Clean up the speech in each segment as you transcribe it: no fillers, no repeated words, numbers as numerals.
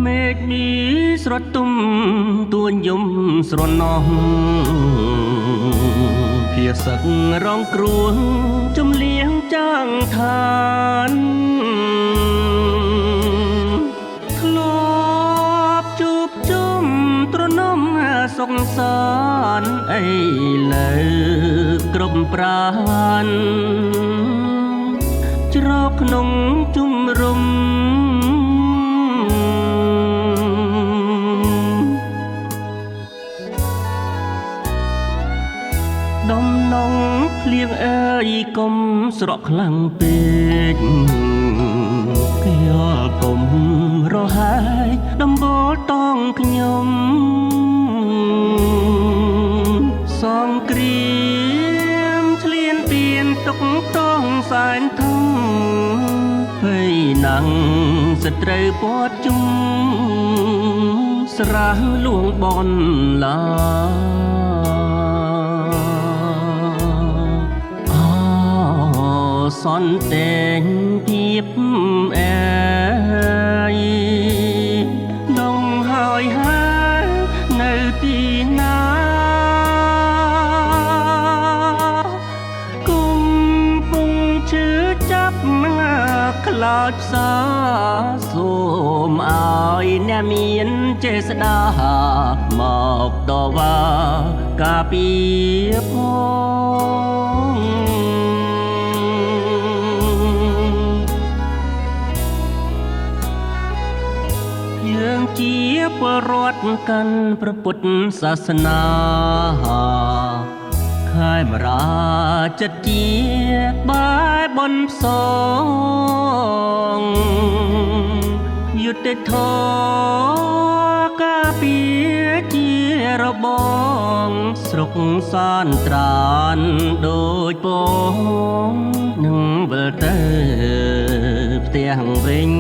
មេឃនេះស្រទទុំទួញយំស្រណោះភាសឹករងគ្រោះជំលៀងចាងឋានធ្លាប់ជួបជុំត្រនំសុខសានអីលើគ្រប់ប្រានច្រកក្នុងជុំរំដំណងភ្លៀងអើយកុំស្រក់ខ្លាំងពេកគេអល់កុំរហាយដំបូលតងខ្ញុំសងគ្រាមឆ្លៀនពៀនទុកតងសែនធំហើយណាំងស្ត្រូវពាត់ជុំស្រះលួងបនឡាសន្តែងភាពអែយដងហើយហើយនៅទីណាគុំពុងឈឺចាប់ខ្លោចផ្សាសូមឲ្យអ្នកមានចេស្តាមកតវ៉ាការពារផងយើងជាពលរដ្ឋកាន់ព្រះពុទ្ធសាសនាខែមរាចិត្តជាបែបនផ្សងយុទ្ធធរការពារជារបងស្រុកសានត្រានដូចពងនឹងវិលទៅផ្ទះវិញ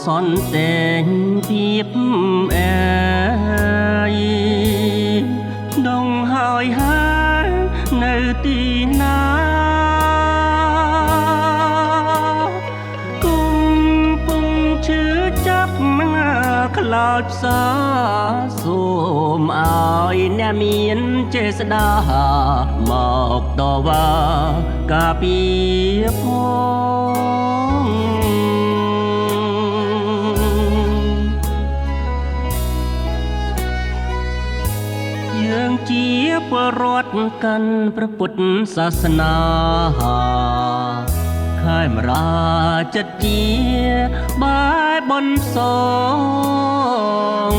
សន្តែងភាពអែយដងហើយហើយនៅទីណាគុំពុងឈឺចាប់ខ្លោចផ្សាសូមឲ្យអ្នកមានចេស្តាមកតវ៉ាការពារផងយើងជាពលរដ្ឋកាន់ព្រះពុទ្ធសាសនាខែមរាចិត្តជាបែបនផ្សង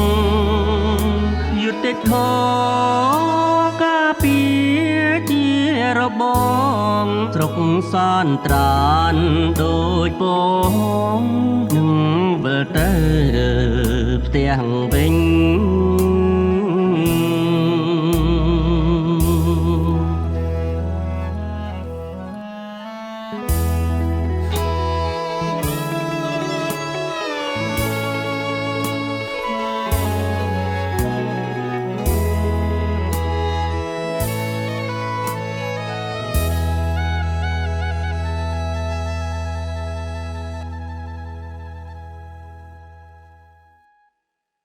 យុទ្ធធរការពារជារបងស្រុកសានត្រានដូចពងនឹងវិលទៅផ្ទះវិញ